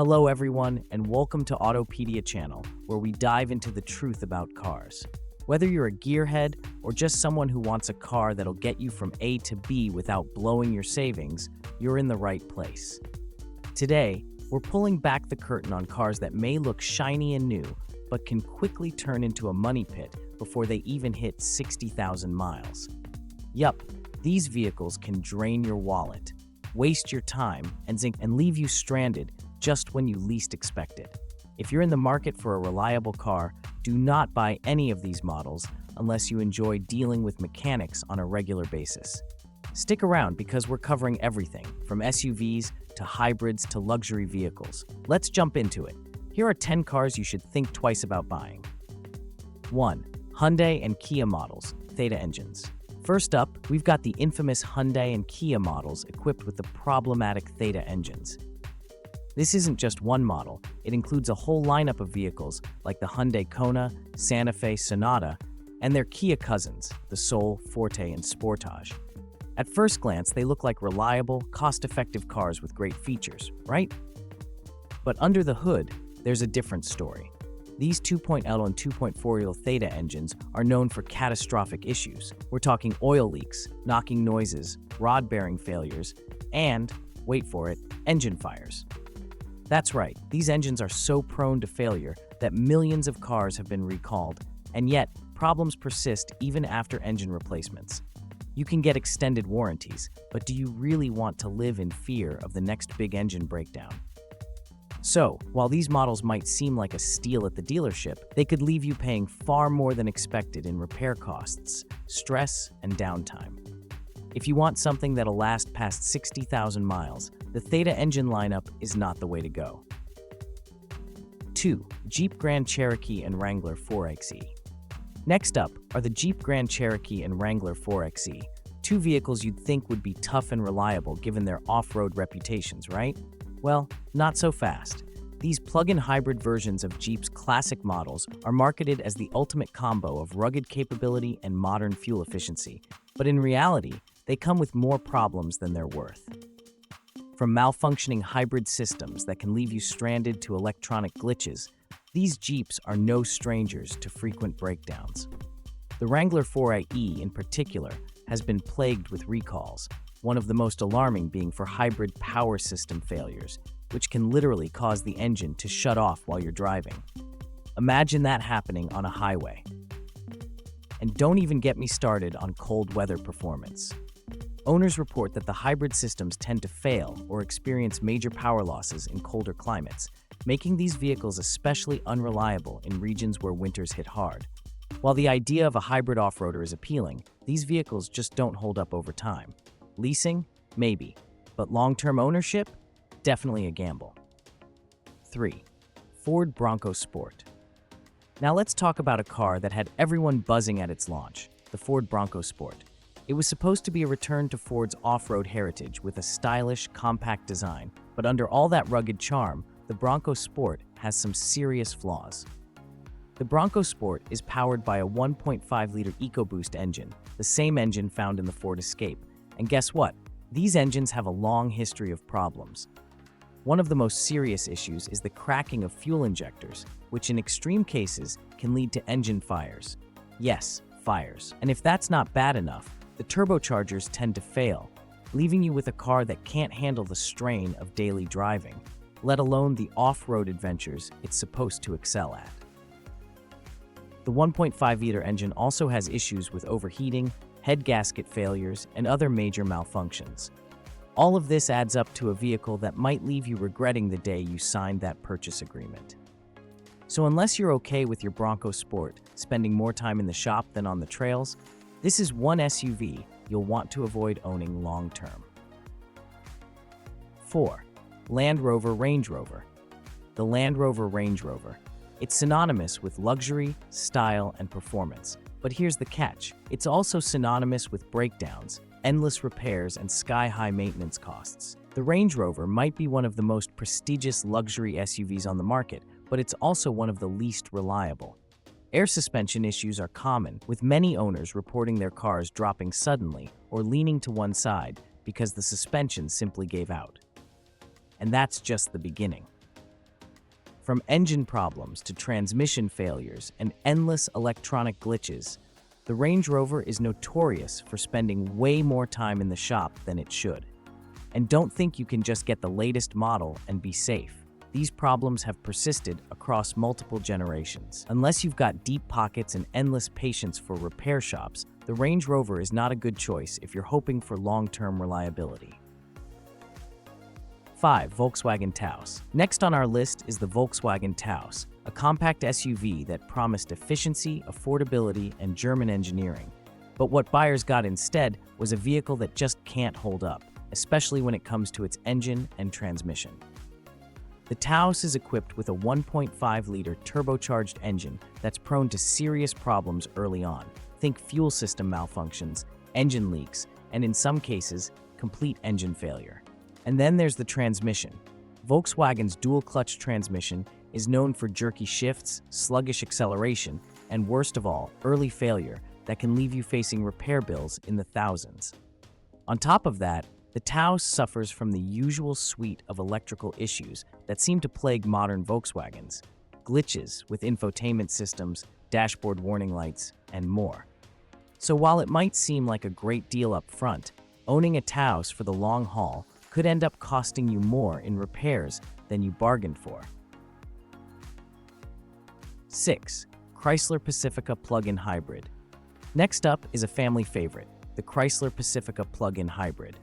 Hello everyone, and welcome to Autopedia channel, where we dive into the truth about cars. Whether you're a gearhead or just someone who wants a car that'll get you from A to B without blowing your savings, you're in the right place. Today, we're pulling back the curtain on cars that may look shiny and new, but can quickly turn into a money pit before they even hit 60,000 miles. Yup, these vehicles can drain your wallet, waste your time, and leave you stranded just when you least expect it. If you're in the market for a reliable car, do not buy any of these models unless you enjoy dealing with mechanics on a regular basis. Stick around because we're covering everything, from SUVs to hybrids to luxury vehicles. Let's jump into it. Here are 10 cars you should think twice about buying. 1. Hyundai and Kia models, Theta engines. First up, we've got the infamous Hyundai and Kia models equipped with the problematic Theta engines. This isn't just one model, it includes a whole lineup of vehicles like the Hyundai Kona, Santa Fe Sonata, and their Kia cousins, the Soul, Forte, and Sportage. At first glance, they look like reliable, cost-effective cars with great features, right? But under the hood, there's a different story. These 2.0 and 2.4L Theta engines are known for catastrophic issues. We're talking oil leaks, knocking noises, rod bearing failures, and, wait for it, engine fires. That's right, these engines are so prone to failure that millions of cars have been recalled, and yet problems persist even after engine replacements. You can get extended warranties, but do you really want to live in fear of the next big engine breakdown? So, while these models might seem like a steal at the dealership, they could leave you paying far more than expected in repair costs, stress, and downtime. If you want something that'll last past 60,000 miles, the Theta engine lineup is not the way to go. 2. Jeep Grand Cherokee and Wrangler 4xe. Next up are the Jeep Grand Cherokee and Wrangler 4xe, two vehicles you'd think would be tough and reliable given their off-road reputations, right? Well, not so fast. These plug-in hybrid versions of Jeep's classic models are marketed as the ultimate combo of rugged capability and modern fuel efficiency, but in reality, they come with more problems than they're worth. From malfunctioning hybrid systems that can leave you stranded to electronic glitches, these Jeeps are no strangers to frequent breakdowns. The Wrangler 4xe in particular has been plagued with recalls, one of the most alarming being for hybrid power system failures, which can literally cause the engine to shut off while you're driving. Imagine that happening on a highway. And don't even get me started on cold weather performance. Owners report that the hybrid systems tend to fail or experience major power losses in colder climates, making these vehicles especially unreliable in regions where winters hit hard. While the idea of a hybrid off-roader is appealing, these vehicles just don't hold up over time. Leasing? Maybe. But long-term ownership? Definitely a gamble. 3. Ford Bronco Sport. Now let's talk about a car that had everyone buzzing at its launch, the Ford Bronco Sport. It was supposed to be a return to Ford's off-road heritage with a stylish, compact design, but under all that rugged charm, the Bronco Sport has some serious flaws. The Bronco Sport is powered by a 1.5-liter EcoBoost engine, the same engine found in the Ford Escape. And guess what? These engines have a long history of problems. One of the most serious issues is the cracking of fuel injectors, which in extreme cases can lead to engine fires. Yes, fires. And if that's not bad enough, the turbochargers tend to fail, leaving you with a car that can't handle the strain of daily driving, let alone the off-road adventures it's supposed to excel at. The 1.5-liter engine also has issues with overheating, head gasket failures, and other major malfunctions. All of this adds up to a vehicle that might leave you regretting the day you signed that purchase agreement. So unless you're okay with your Bronco Sport spending more time in the shop than on the trails, this is one SUV you'll want to avoid owning long-term. 4. Land Rover Range Rover. The Land Rover Range Rover. It's synonymous with luxury, style, and performance. But here's the catch. It's also synonymous with breakdowns, endless repairs, and sky-high maintenance costs. The Range Rover might be one of the most prestigious luxury SUVs on the market, but it's also one of the least reliable. Air suspension issues are common, with many owners reporting their cars dropping suddenly or leaning to one side because the suspension simply gave out. And that's just the beginning. From engine problems to transmission failures and endless electronic glitches, the Range Rover is notorious for spending way more time in the shop than it should. And don't think you can just get the latest model and be safe. These problems have persisted across multiple generations. Unless you've got deep pockets and endless patience for repair shops, the Range Rover is not a good choice if you're hoping for long-term reliability. 5. Volkswagen Taos. Next on our list is the Volkswagen Taos, a compact SUV that promised efficiency, affordability, and German engineering. But what buyers got instead was a vehicle that just can't hold up, especially when it comes to its engine and transmission. The Taos is equipped with a 1.5-liter turbocharged engine that's prone to serious problems early on. Think fuel system malfunctions, engine leaks, and in some cases, complete engine failure. And then there's the transmission. Volkswagen's dual-clutch transmission is known for jerky shifts, sluggish acceleration, and worst of all, early failure that can leave you facing repair bills in the thousands. On top of that, the Taos suffers from the usual suite of electrical issues that seem to plague modern Volkswagens: glitches with infotainment systems, dashboard warning lights, and more. So while it might seem like a great deal up front, owning a Taos for the long haul could end up costing you more in repairs than you bargained for. 6. Chrysler Pacifica Plug-in Hybrid. Next up is a family favorite, the Chrysler Pacifica Plug-in Hybrid.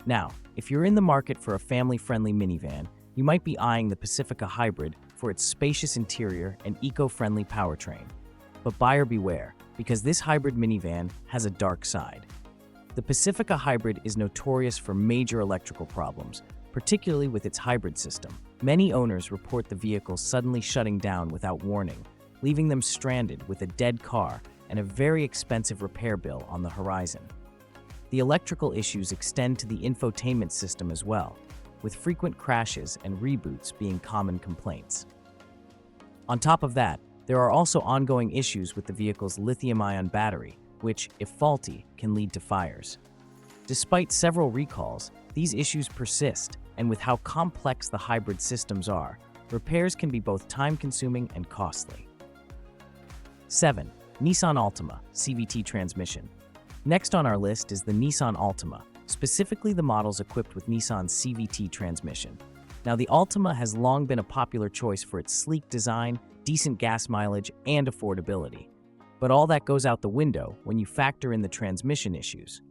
Now, if you're in the market for a family-friendly minivan, you might be eyeing the Pacifica Hybrid for its spacious interior and eco-friendly powertrain. But buyer beware, because this hybrid minivan has a dark side. The Pacifica Hybrid is notorious for major electrical problems, particularly with its hybrid system. Many owners report the vehicle suddenly shutting down without warning, leaving them stranded with a dead car and a very expensive repair bill on the horizon. The electrical issues extend to the infotainment system as well, with frequent crashes and reboots being common complaints. On top of that, there are also ongoing issues with the vehicle's lithium-ion battery, which, if faulty, can lead to fires. Despite several recalls, these issues persist, and with how complex the hybrid systems are, repairs can be both time-consuming and costly. 7. Nissan Altima CVT transmission. Next on our list is the Nissan Altima, specifically the models equipped with Nissan's CVT transmission. Now, the Altima has long been a popular choice for its sleek design, decent gas mileage, and affordability. But all that goes out the window when you factor in the transmission issues.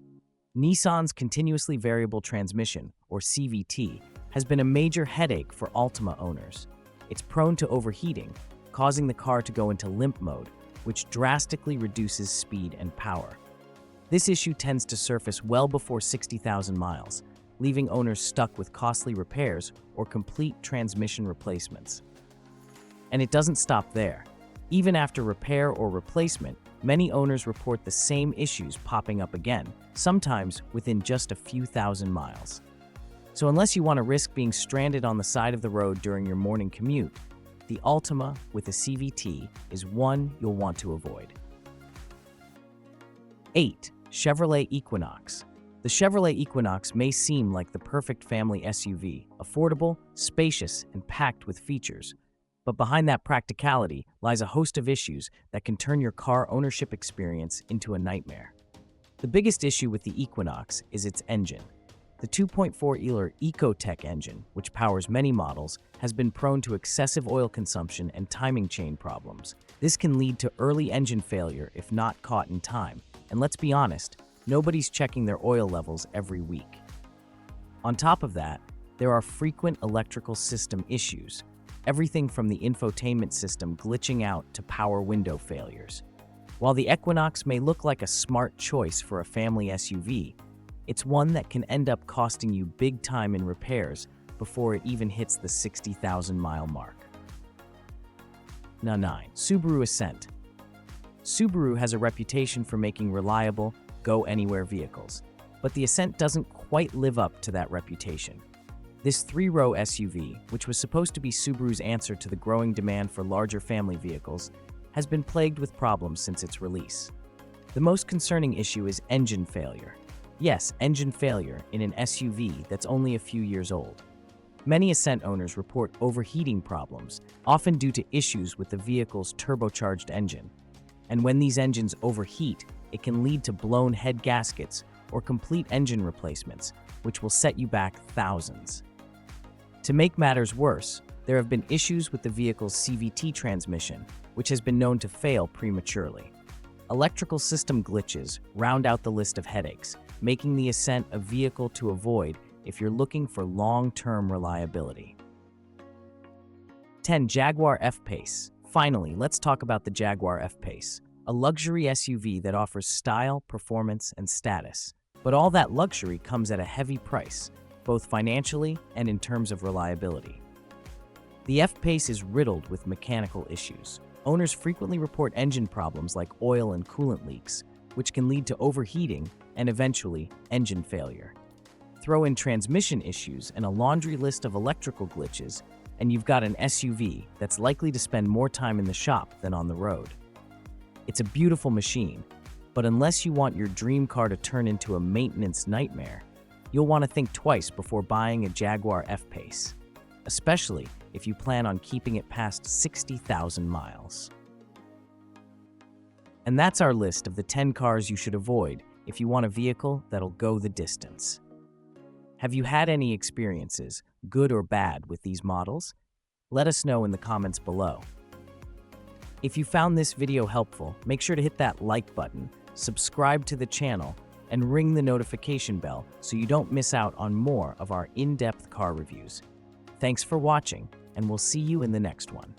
Nissan's continuously variable transmission, or CVT, has been a major headache for Altima owners. It's prone to overheating, causing the car to go into limp mode, which drastically reduces speed and power. This issue tends to surface well before 60,000 miles, leaving owners stuck with costly repairs or complete transmission replacements. And it doesn't stop there. Even after repair or replacement, many owners report the same issues popping up again, sometimes within just a few thousand miles. So unless you want to risk being stranded on the side of the road during your morning commute, the Altima with a CVT is one you'll want to avoid. 8. Chevrolet Equinox. The Chevrolet Equinox may seem like the perfect family SUV, affordable, spacious, and packed with features. But behind that practicality lies a host of issues that can turn your car ownership experience into a nightmare. The biggest issue with the Equinox is its engine. The 2.4-liter Ecotec engine, which powers many models, has been prone to excessive oil consumption and timing chain problems. This can lead to early engine failure if not caught in time. And let's be honest, nobody's checking their oil levels every week. On top of that, there are frequent electrical system issues, everything from the infotainment system glitching out to power window failures. While the Equinox may look like a smart choice for a family SUV, it's one that can end up costing you big time in repairs before it even hits the 60,000-mile mark. 9. Subaru Ascent. Subaru has a reputation for making reliable, go-anywhere vehicles, but the Ascent doesn't quite live up to that reputation. This three-row SUV, which was supposed to be Subaru's answer to the growing demand for larger family vehicles, has been plagued with problems since its release. The most concerning issue is engine failure. Yes, engine failure in an SUV that's only a few years old. Many Ascent owners report overheating problems, often due to issues with the vehicle's turbocharged engine. And when these engines overheat, it can lead to blown head gaskets or complete engine replacements, which will set you back thousands. To make matters worse, there have been issues with the vehicle's CVT transmission, which has been known to fail prematurely. Electrical system glitches round out the list of headaches, making the Ascent a vehicle to avoid if you're looking for long-term reliability. 10. Jaguar F-Pace. Finally, let's talk about the Jaguar F-Pace, a luxury SUV that offers style, performance, and status. But all that luxury comes at a heavy price, both financially and in terms of reliability. The F-Pace is riddled with mechanical issues. Owners frequently report engine problems like oil and coolant leaks, which can lead to overheating and eventually engine failure. Throw in transmission issues and a laundry list of electrical glitches, and you've got an SUV that's likely to spend more time in the shop than on the road. It's a beautiful machine, but unless you want your dream car to turn into a maintenance nightmare, you'll want to think twice before buying a Jaguar F-Pace, especially if you plan on keeping it past 60,000 miles. And that's our list of the 10 cars you should avoid if you want a vehicle that'll go the distance. Have you had any experiences, good or bad, with these models? Let us know in the comments below. If you found this video helpful, make sure to hit that like button, subscribe to the channel, and ring the notification bell so you don't miss out on more of our in-depth car reviews. Thanks for watching, and we'll see you in the next one.